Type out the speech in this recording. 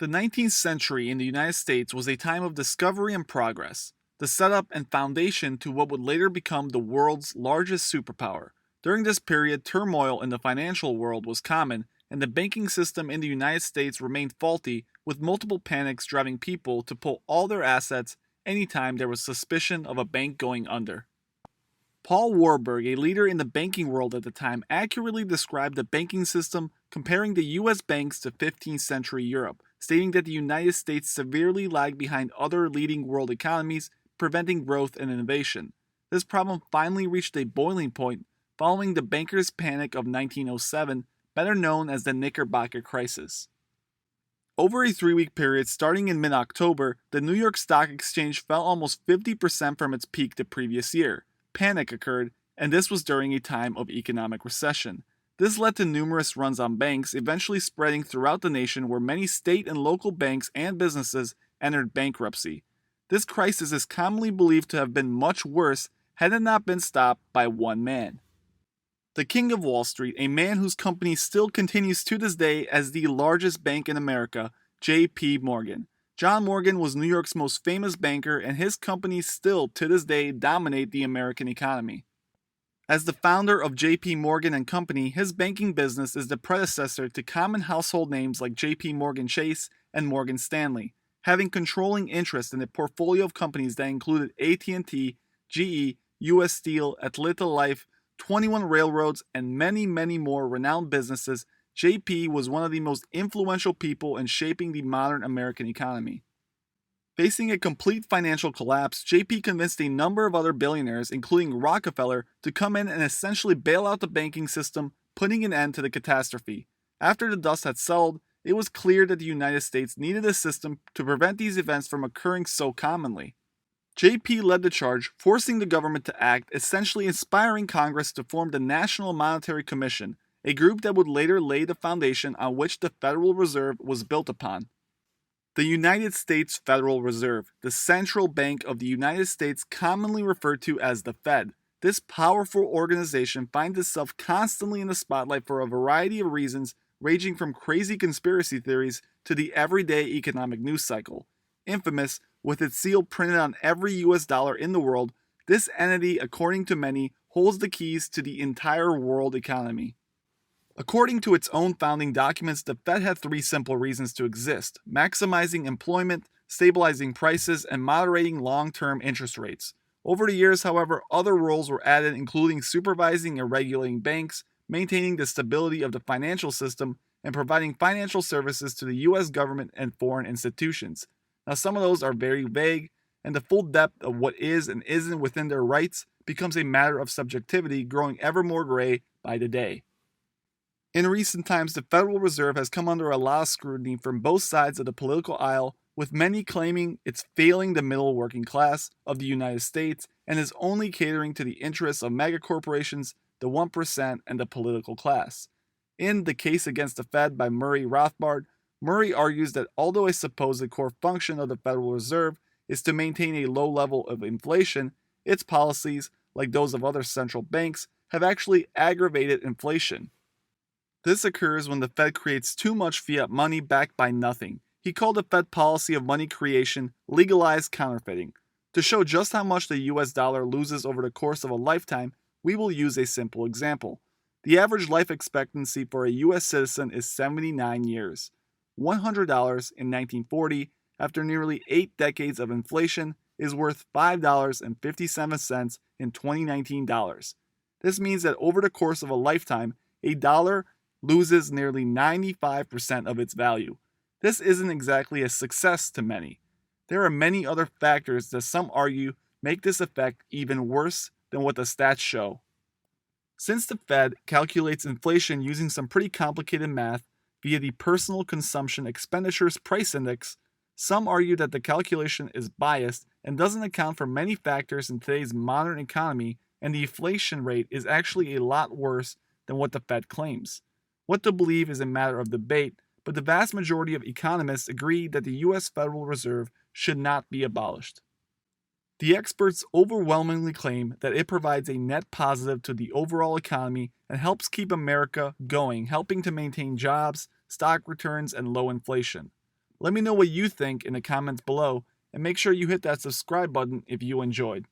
The 19th century in the United States was a time of discovery and progress, the setup and foundation to what would later become the world's largest superpower. During this period, turmoil in the financial world was common, and the banking system in the United States remained faulty, with multiple panics driving people to pull all their assets anytime there was suspicion of a bank going under. Paul Warburg, a leader in the banking world at the time, accurately described the banking system comparing the US banks to 15th century Europe, stating that the United States severely lagged behind other leading world economies, preventing growth and innovation. This problem finally reached a boiling point following the bankers' panic of 1907, better known as the Knickerbocker Crisis. Over a 3-week period starting in mid October, the New York Stock Exchange fell almost 50% from its peak the previous year. Panic occurred, and this was during a time of economic recession. This led to numerous runs on banks, eventually spreading throughout the nation where many state and local banks and businesses entered bankruptcy. This crisis is commonly believed to have been much worse had it not been stopped by one man. The King of Wall Street, a man whose company still continues to this day as the largest bank in America, J.P. Morgan. John Morgan was New York's most famous banker, and his companies still, to this day, dominate the American economy. As the founder of J.P. Morgan and Company, his banking business is the predecessor to common household names like J.P. Morgan Chase and Morgan Stanley, having controlling interest in a portfolio of companies that included AT&T, GE, U.S. Steel, Atlanta Life, 21 railroads, and many, many more renowned businesses. JP was one of the most influential people in shaping the modern American economy. Facing a complete financial collapse, JP convinced a number of other billionaires, including Rockefeller, to come in and essentially bail out the banking system, putting an end to the catastrophe. After the dust had settled, it was clear that the United States needed a system to prevent these events from occurring so commonly. JP led the charge, forcing the government to act, essentially inspiring Congress to form the National Monetary Commission, a group that would later lay the foundation on which the Federal Reserve was built upon. The United States Federal Reserve, the central bank of the United States, commonly referred to as the Fed. This powerful organization finds itself constantly in the spotlight for a variety of reasons, ranging from crazy conspiracy theories to the everyday economic news cycle. Infamous, with its seal printed on every US dollar in the world, this entity, according to many, holds the keys to the entire world economy. According to its own founding documents, the Fed had 3 simple reasons to exist: maximizing employment, stabilizing prices, and moderating long-term interest rates. Over the years, however, other roles were added, including supervising and regulating banks, maintaining the stability of the financial system, and providing financial services to the US government and foreign institutions. Now, some of those are very vague, and the full depth of what is and isn't within their rights becomes a matter of subjectivity, growing ever more gray by the day. In recent times, the Federal Reserve has come under a lot of scrutiny from both sides of the political aisle, with many claiming it's failing the middle working class of the United States and is only catering to the interests of megacorporations, the 1%, and the political class. In The Case Against the Fed by Murray Rothbard, Murray argues that although a supposed core function of the Federal Reserve is to maintain a low level of inflation, its policies, like those of other central banks, have actually aggravated inflation. This occurs when the Fed creates too much fiat money backed by nothing. He called the Fed policy of money creation legalized counterfeiting. To show just how much the US dollar loses over the course of a lifetime, we will use a simple example. The average life expectancy for a US citizen is 79 years. $100 in 1940, after nearly 8 decades of inflation, is worth $5.57 in 2019 dollars. This means that over the course of a lifetime, a dollar loses nearly 95% of its value. This isn't exactly a success to many. There are many other factors that some argue make this effect even worse than what the stats show. Since the Fed calculates inflation using some pretty complicated math via the Personal Consumption Expenditures Price Index, some argue that the calculation is biased and doesn't account for many factors in today's modern economy, and the inflation rate is actually a lot worse than what the Fed claims. What to believe is a matter of debate, but the vast majority of economists agree that the US Federal Reserve should not be abolished. The experts overwhelmingly claim that it provides a net positive to the overall economy and helps keep America going, helping to maintain jobs, stock returns, and low inflation. Let me know what you think in the comments below, and make sure you hit that subscribe button if you enjoyed.